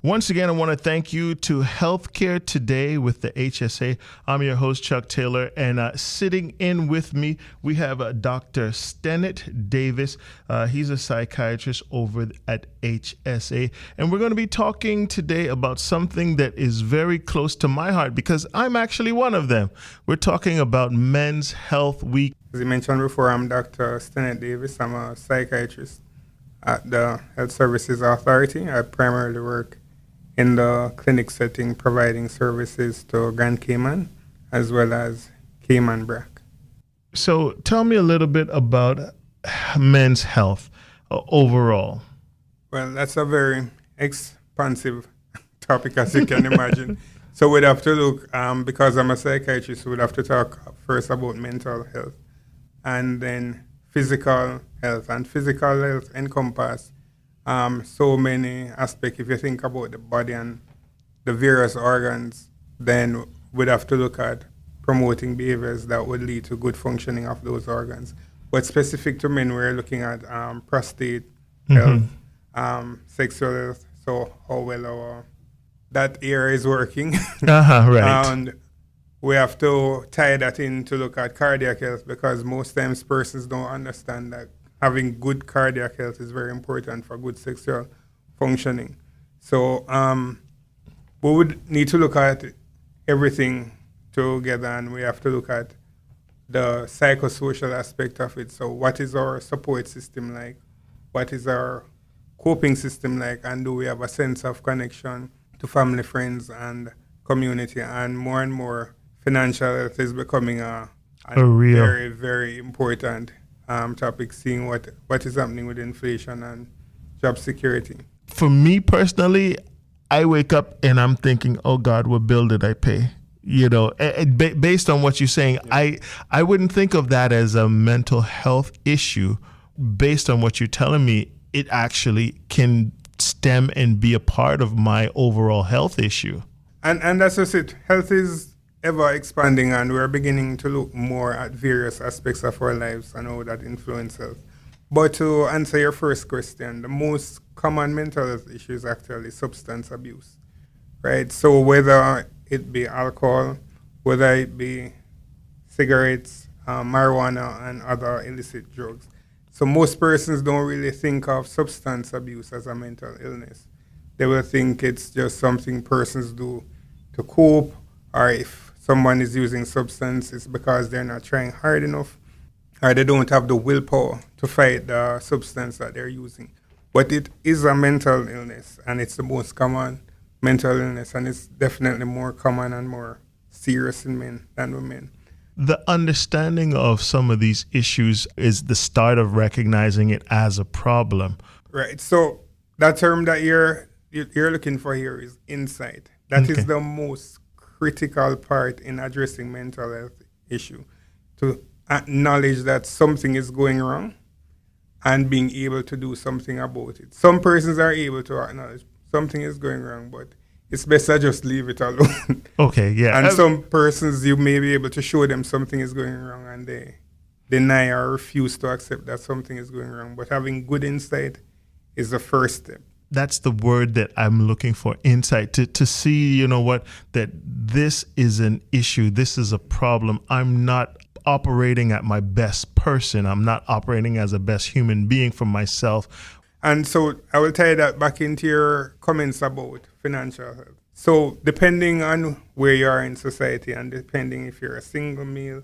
Once again, I want to thank you to Healthcare Today with the HSA. I'm your host, Chuck Taylor, and sitting in with me, we have Dr. Stenette Davis. He's a psychiatrist over at HSA, and we're going to be talking today about something that is very close to my heart because I'm actually one of them. We're talking about Men's Health Week. As you mentioned before, I'm Dr. Stenette Davis. I'm a psychiatrist at the Health Services Authority. I primarily work in the clinic setting, providing services to Grand Cayman as well as Cayman Brac. So tell me a little bit about men's health overall. Well, that's a very expansive topic, as you can imagine. So we'd have to look, because I'm a psychiatrist, we'd have to talk first about mental health and then physical health. And physical health encompasses so many aspects. If you think about the body and the various organs, then we'd have to look at promoting behaviors that would lead to good functioning of those organs. But specific to men, we're looking at prostate health, sexual health, so how well that area is working. Right. And we have to tie that in to look at cardiac health because most times persons don't understand that having good cardiac health is very important for good sexual functioning. So we would need to look at everything together, and we have to look at the psychosocial aspect of it. So what is our support system like? What is our coping system like? And do we have a sense of connection to family, friends, and community? And more, financial health is becoming a real, very, very important topic, seeing what is happening with inflation and job security. For me personally, I wake up and I'm thinking, oh God, what bill did I pay? You know, based on what you're saying, yeah. I wouldn't think of that as a mental health issue. Based on what you're telling me, it actually can stem and be a part of my overall health issue. And that's just it. Health is ever expanding, and we're beginning to look more at various aspects of our lives and how that influences health. But to answer your first question, the most common mental health issue is actually substance abuse, right? So whether it be alcohol, whether it be cigarettes, marijuana, and other illicit drugs. So most persons don't really think of substance abuse as a mental illness. They will think it's just something persons do to cope, or if someone is using substances because they're not trying hard enough, or they don't have the willpower to fight the substance that they're using. But it is a mental illness, and it's the most common mental illness, and it's definitely more common and more serious in men than women. The understanding of some of these issues is the start of recognizing it as a problem. Right. So that term that you're looking for here is insight. That is the most critical part in addressing mental health issue, to acknowledge that something is going wrong and being able to do something about it. Some persons are able to acknowledge something is going wrong, but it's best to just leave it alone. Okay, yeah. And some persons, you may be able to show them something is going wrong and they deny or refuse to accept that something is going wrong. But having good insight is the first step. That's the word that I'm looking for, insight, to see, you know what, that this is an issue, this is a problem. I'm not operating at my best person. I'm not operating as a best human being for myself. And so I will tie that back into your comments about financial health. So depending on where you are in society and depending if you're a single male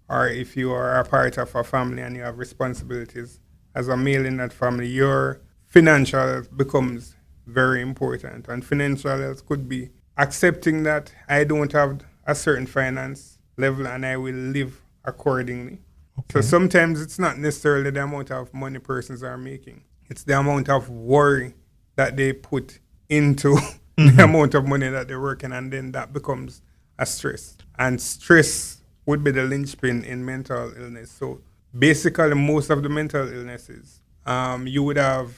or if you are a part of a family and you have responsibilities as a male in that family, your financial health becomes very important. And financial health could be accepting that I don't have a certain finance level and I will live accordingly. Okay. So sometimes it's not necessarily the amount of money persons are making. It's the amount of worry that they put into the amount of money that they're working, and then that becomes a stress. And stress would be the linchpin in mental illness. So basically most of the mental illnesses, you would have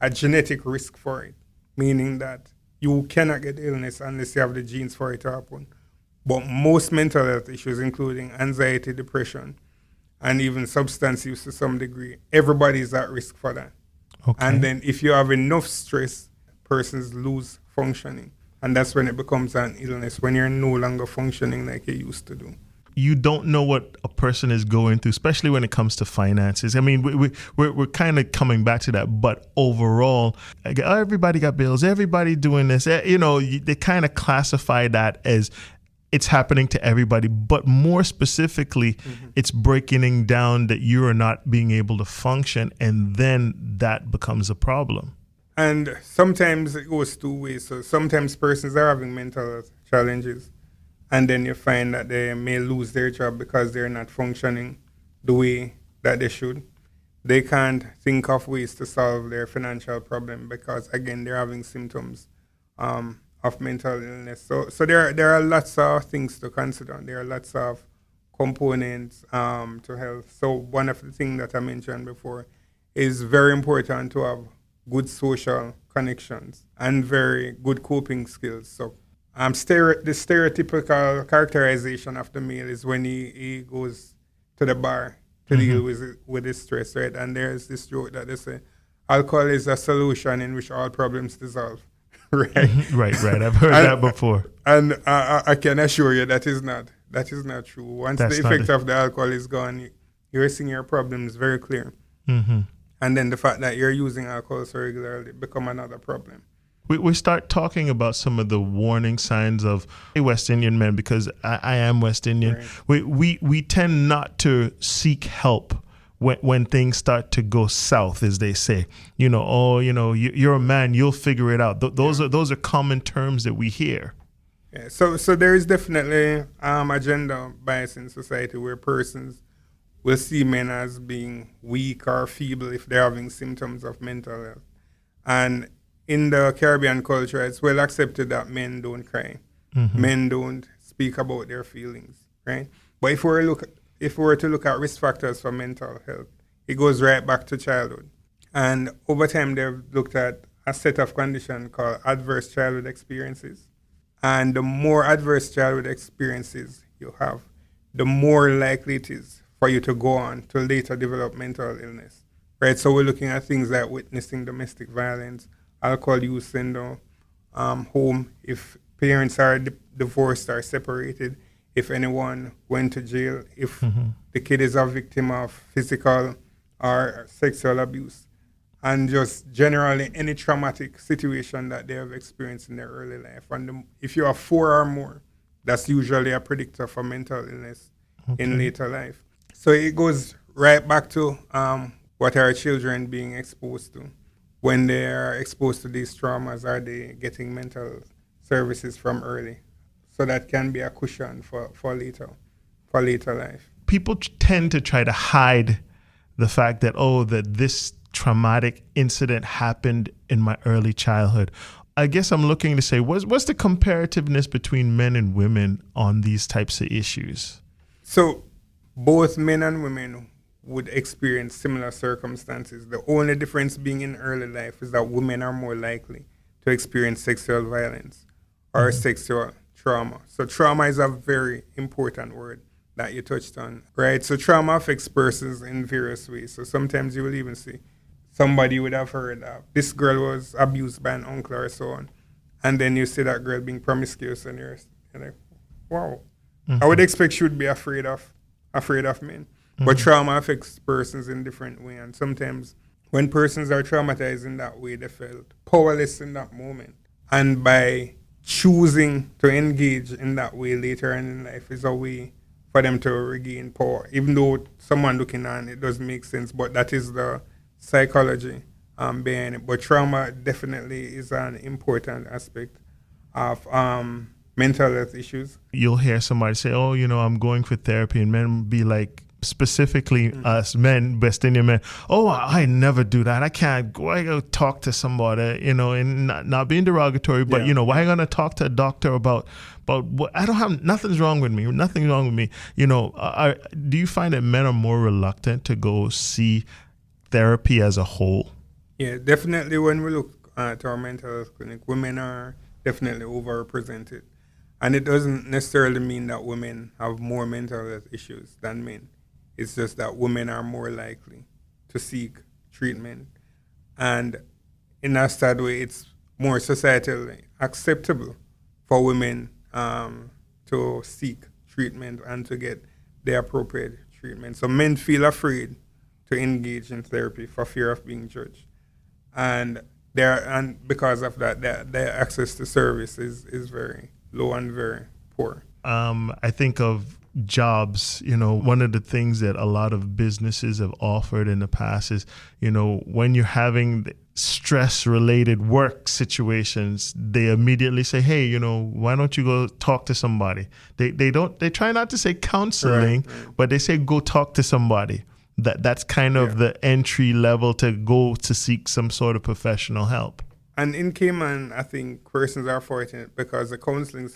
a genetic risk for it, meaning that you cannot get illness unless you have the genes for it to happen. But most mental health issues, including anxiety, depression, and even substance use to some degree, everybody is at risk for that. Okay. And then if you have enough stress, persons lose functioning. And that's when it becomes an illness, when you're no longer functioning like you used to do. You don't know what a person is going through, especially when it comes to finances. I mean, we're kind of coming back to that, but overall, everybody got bills, everybody doing this. They kind of classify that as it's happening to everybody, but more specifically, it's breaking down that you are not being able to function, and then that becomes a problem. And sometimes it goes two ways. So sometimes persons are having mental health challenges, and then you find that they may lose their job because they're not functioning the way that they should. They can't think of ways to solve their financial problem because, again, they're having symptoms of mental illness. So there are lots of things to consider. There are lots of components to health. So one of the things that I mentioned before is very important to have good social connections and very good coping skills. So the stereotypical characterization of the male is when he goes to the bar to deal with his stress, right? And there's this joke that they say, alcohol is a solution in which all problems dissolve, right? Right. I've heard that before. And I can assure you that is not true. Once the effect of the alcohol is gone, you're seeing your problems very clear. And then the fact that you're using alcohol so regularly become another problem. We start talking about some of the warning signs of West Indian men, because I am West Indian. Right. We tend not to seek help when things start to go south, as they say. You're a man, you'll figure it out. Those are common terms that we hear. Yeah. So there is definitely a gender bias in society where persons will see men as being weak or feeble if they're having symptoms of mental health. And in the Caribbean culture, it's well accepted that men don't cry. Men don't speak about their feelings, right? But if we were to look at risk factors for mental health, it goes right back to childhood. And over time, they've looked at a set of conditions called adverse childhood experiences. And the more adverse childhood experiences you have, the more likely it is for you to go on to later develop mental illness, right? So we're looking at things like witnessing domestic violence, alcohol use syndrome, home, if parents are divorced or separated, if anyone went to jail, if the kid is a victim of physical or sexual abuse, and just generally any traumatic situation that they have experienced in their early life. And if you have 4 or more, that's usually a predictor for mental illness in later life. So it goes right back to what are children being exposed to. When they are exposed to these traumas, are they getting mental services from early? So that can be a cushion for later life. People tend to try to hide the fact that, that this traumatic incident happened in my early childhood. I guess I'm looking to say, what's the comparativeness between men and women on these types of issues? So both men and women would experience similar circumstances. The only difference being in early life is that women are more likely to experience sexual violence or sexual trauma. So trauma is a very important word that you touched on, right? So trauma affects persons in various ways. So sometimes you will even see somebody would have heard that this girl was abused by an uncle or so on. And then you see that girl being promiscuous and you're like, wow. I would expect she would be afraid of men. But trauma affects persons in different ways. And sometimes when persons are traumatized in that way, they felt powerless in that moment. And by choosing to engage in that way later in life is a way for them to regain power. Even though someone looking on it doesn't make sense, but that is the psychology behind it. But trauma definitely is an important aspect of mental health issues. You'll hear somebody say, I'm going for therapy, and men be like, specifically us men, West Indian men, I never do that. I can't go talk to somebody, and not being derogatory, but why am I gonna talk to a doctor about what I don't have? Nothing's wrong with me. Do you find that men are more reluctant to go see therapy as a whole? Yeah, definitely. When we look at our mental health clinic, women are definitely overrepresented, and it doesn't necessarily mean that women have more mental health issues than men. It's just that women are more likely to seek treatment. And in a sad way, it's more societally acceptable for women to seek treatment and to get the appropriate treatment. So men feel afraid to engage in therapy for fear of being judged, and because of that, their access to service is very low and very poor. I think of jobs, one of the things that a lot of businesses have offered in the past is, when you're having stress related work situations, they immediately say, hey, why don't you go talk to somebody? They try not to say counseling, right. But they say go talk to somebody. That's kind of the entry level to go to seek some sort of professional help. And in Cayman, I think persons are fortunate because the counseling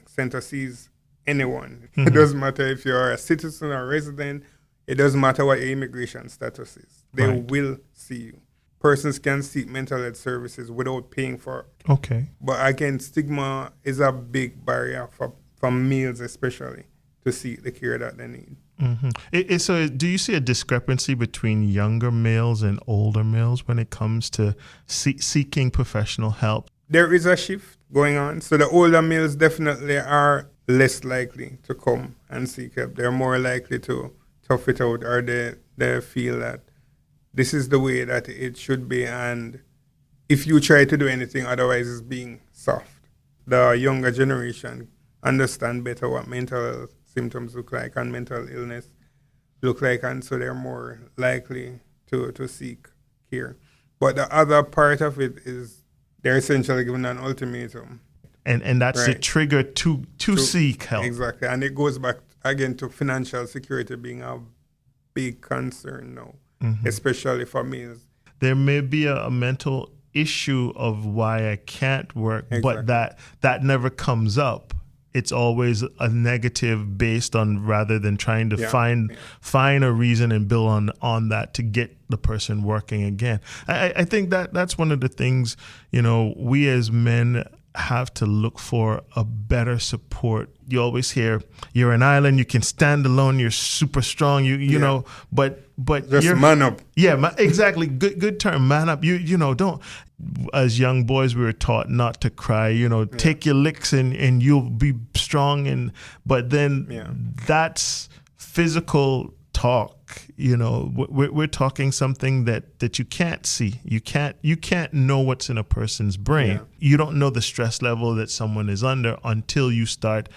center sees anyone. Mm-hmm. It doesn't matter if you're a citizen or a resident. It doesn't matter what your immigration status is. They will see you. Persons can seek mental health services without paying for it. Okay. But again, stigma is a big barrier for males especially to seek the care that they need. Mm-hmm. So do you see a discrepancy between younger males and older males when it comes to seeking professional help? There is a shift going on. So the older males definitely are less likely to come and seek help. They're more likely to tough it out, or they feel that this is the way that it should be, and if you try to do anything otherwise, it's being soft. The younger generation understand better what mental health symptoms look like and mental illness look like, and so they're more likely to seek care. But the other part of it is they're essentially given an ultimatum. And that's the trigger to seek help. Exactly. And it goes back again to financial security being a big concern now, especially for males. There may be a mental issue of why I can't work, but that never comes up. It's always a negative based on, rather than trying to find a reason and build on that to get the person working again. I think that's one of the things, we as men have to look for a better support. You always hear you're an island, you can stand alone, you're super strong, you know, but just man up. Yeah, exactly. Good term, man up. You don't. As young boys, we were taught not to cry. Take your licks and you'll be strong. But then that's physical talk. We're talking something that you can't see. You can't know what's in a person's brain. Yeah. You don't know the stress level that someone is under until you start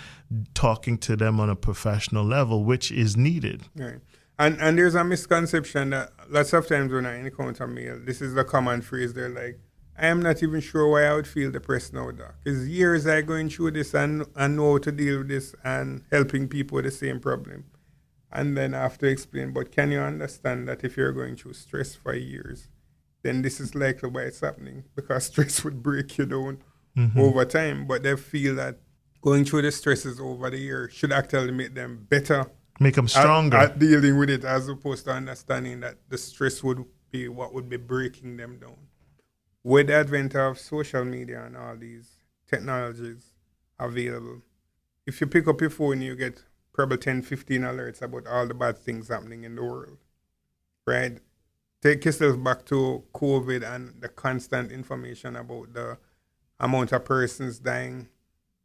talking to them on a professional level, which is needed. Right. And there's a misconception that lots of times when I encounter male, this is the common phrase. They're like, I am not even sure why I would feel depressed now, doc. It's years I going through this and know how to deal with this and helping people with the same problem. And then I have to explain, but can you understand that if you're going through stress for years, then this is likely why it's happening, because stress would break you down over time. But they feel that going through the stresses over the year should actually make them better. Make them stronger. At dealing with it, as opposed to understanding that the stress would be what would be breaking them down. With the advent of social media and all these technologies available, if you pick up your phone, you get probably 10, 15 alerts about all the bad things happening in the world, right? Take yourself back to COVID and the constant information about the amount of persons dying,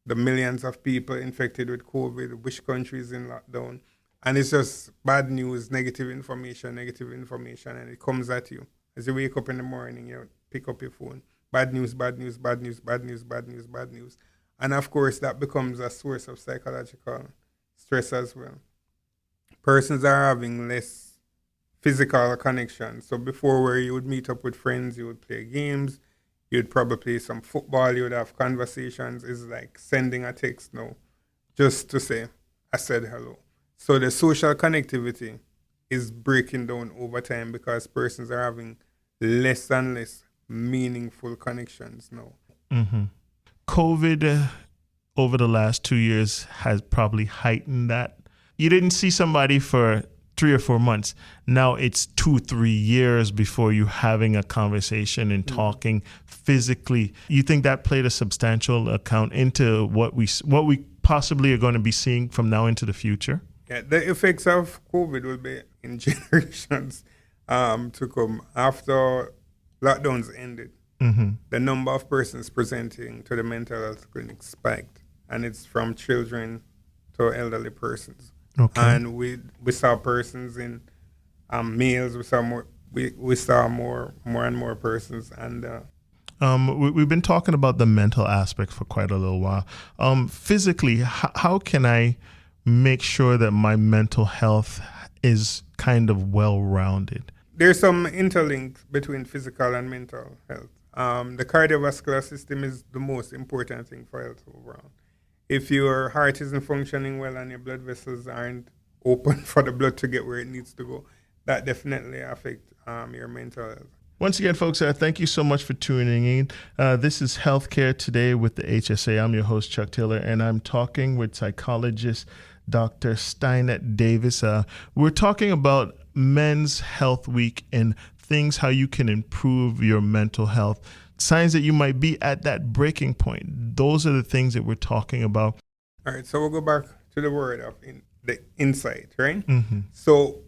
the millions of people infected with COVID, which countries in lockdown. And it's just bad news, negative information, and it comes at you. As you wake up in the morning, you pick up your phone. Bad news, bad news, bad news, bad news, bad news, bad news. And of course, that becomes a source of psychological stress as well. Persons are having less physical connection. So before, where you would meet up with friends, you would play games, you'd probably play some football, you would have conversations. It's like sending a text now just to say, I said hello. So the social connectivity is breaking down over time because persons are having less and less meaningful connections now. Mm-hmm. COVID over the last 2 years has probably heightened that. You didn't see somebody for 3 or 4 months. Now it's 2-3 years before you having a conversation and talking physically. You think that played a substantial account into what we possibly are going to be seeing from now into the future? Yeah, the effects of COVID will be in generations to come. After lockdowns ended, the number of persons presenting to the mental health clinic spiked, and it's from children to elderly persons. Okay. And we saw persons in males. We saw more and more persons, and we've been talking about the mental aspect for quite a little while. Physically, how can I make sure that my mental health is kind of well-rounded? There's some interlink between physical and mental health. The cardiovascular system is the most important thing for health overall. If your heart isn't functioning well and your blood vessels aren't open for the blood to get where it needs to go, that definitely affects your mental health. Once again, folks, thank you so much for tuning in. This is Healthcare Today with the HSA. I'm your host, Chuck Taylor, and I'm talking with psychologist Dr. Stenette Davis. We're talking about Men's Health Week and things, how you can improve your mental health, signs that you might be at that breaking point. Those are the things that we're talking about. All right, so we'll go back to the word of the insight, right? So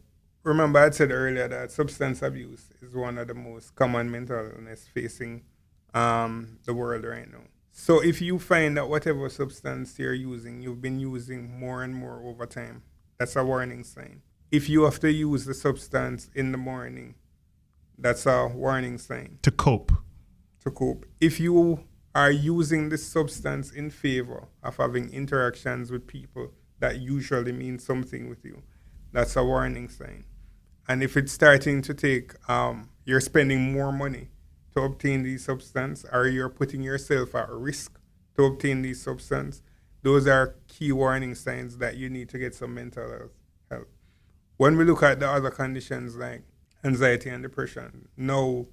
remember I said earlier that substance abuse is one of the most common mental illness facing the world right now. So if you find that whatever substance you're using, you've been using more and more over time, that's a warning sign. If you have to use the substance in the morning, that's a warning sign. To cope. If you are using this substance in favor of having interactions with people that usually mean something with you, that's a warning sign. And if it's starting to take, you're spending more money to obtain these substances, or you're putting yourself at risk to obtain these substances, those are key warning signs that you need to get some mental health. When we look at the other conditions like anxiety and depression, now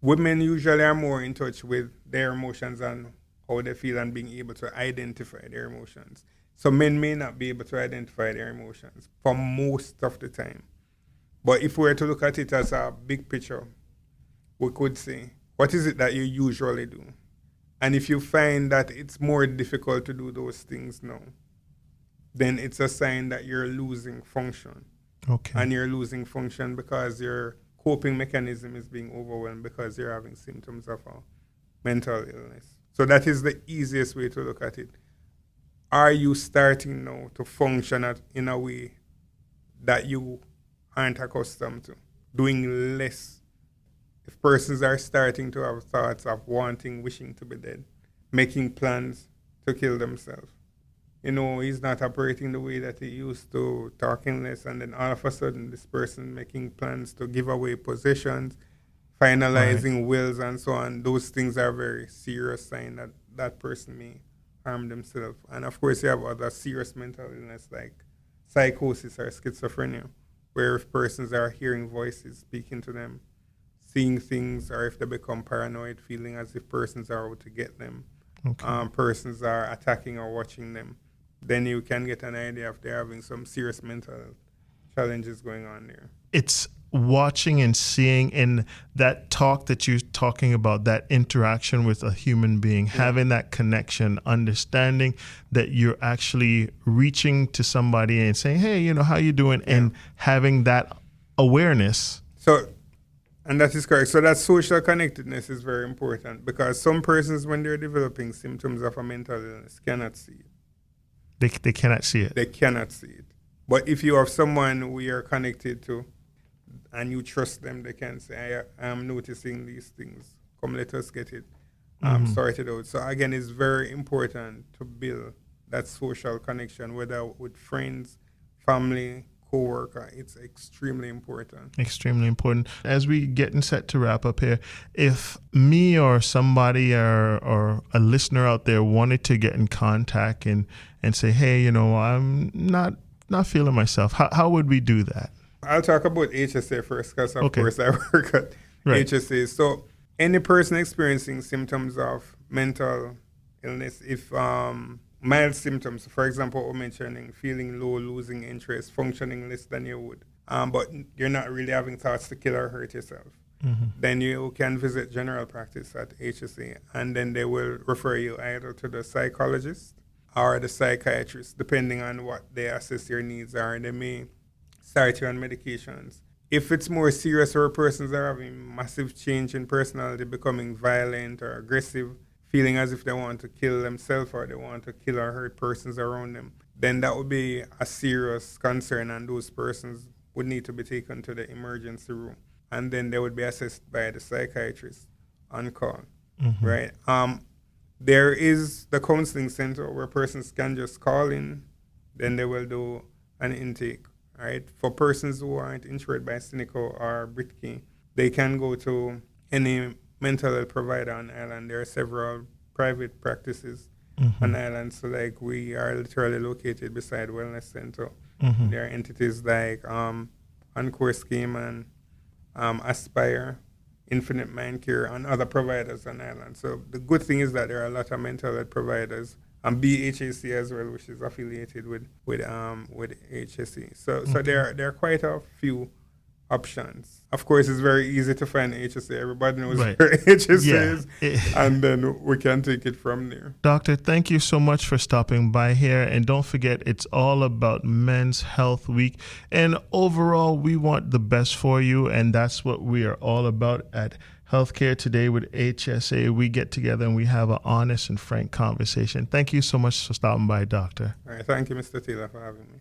women usually are more in touch with their emotions and how they feel and being able to identify their emotions. So men may not be able to identify their emotions for most of the time. But if we were to look at it as a big picture, we could say, what is it that you usually do? And if you find that it's more difficult to do those things now, then it's a sign that you're losing function. Okay. And you're losing function because your coping mechanism is being overwhelmed because you're having symptoms of a mental illness. So that is the easiest way to look at it. Are you starting now to function in a way that you aren't accustomed to, doing less? If persons are starting to have thoughts of wishing to be dead, making plans to kill themselves, he's not operating the way that he used to, talking less, and then all of a sudden this person making plans to give away possessions, finalizing wills and so on, those things are very serious sign that that person may harm themselves. And of course you have other serious mental illness like psychosis or schizophrenia, where if persons are hearing voices speaking to them, seeing things, or if they become paranoid, feeling as if persons are out to get them, persons are attacking or watching them, then you can get an idea if they're having some serious mental challenges going on there. It's watching and seeing in that talk that you're talking about, that interaction with a human being, having that connection, understanding that you're actually reaching to somebody and saying, hey, how you doing? And having that awareness. So, and that is correct. So that social connectedness is very important because some persons, when they're developing symptoms of a mental illness, cannot see it. They cannot see it. They cannot see it. But if you have someone who you're connected to and you trust them, they can say, I am noticing these things. Come, let us get it sorted out. So again, it's very important to build that social connection, whether with friends, family, co-worker. It's extremely important. Extremely important. As we getting set to wrap up here, if me or somebody or a listener out there wanted to get in contact and say, hey, I'm not feeling myself, how would we do that? I'll talk about HSA first because, of course, I work at HSA. So any person experiencing symptoms of mental illness, if mild symptoms, for example, mentioning feeling low, losing interest, functioning less than you would, but you're not really having thoughts to kill or hurt yourself, then you can visit general practice at HSA, and then they will refer you either to the psychologist or the psychiatrist, depending on what they assess your needs are. They may start you on medications. If it's more serious or persons are having massive change in personality, becoming violent or aggressive, feeling as if they want to kill themselves or they want to kill or hurt persons around them, then that would be a serious concern, and those persons would need to be taken to the emergency room. And then they would be assessed by the psychiatrist on call, right? There is the counseling center where persons can just call in, then they will do an intake, right? For persons who aren't insured by Stenette or Britke, they can go to any mental health provider on island. There are several private practices on island. So like we are literally located beside Wellness Center. There are entities like Encore Scheme and Aspire, Infinite Mind Care, and other providers on island. So the good thing is that there are a lot of mental health providers, and BHSC as well, which is affiliated with HSA. So there are quite a few options. Of course, it's very easy to find HSA. Everybody knows where HSA is, and then we can take it from there. Doctor, thank you so much for stopping by here. And don't forget, it's all about Men's Health Week. And overall, we want the best for you, and that's what we are all about at Healthcare Today with HSA. We get together and we have an honest and frank conversation. Thank you so much for stopping by, Doctor. All right. Thank you, Mr. Taylor, for having me.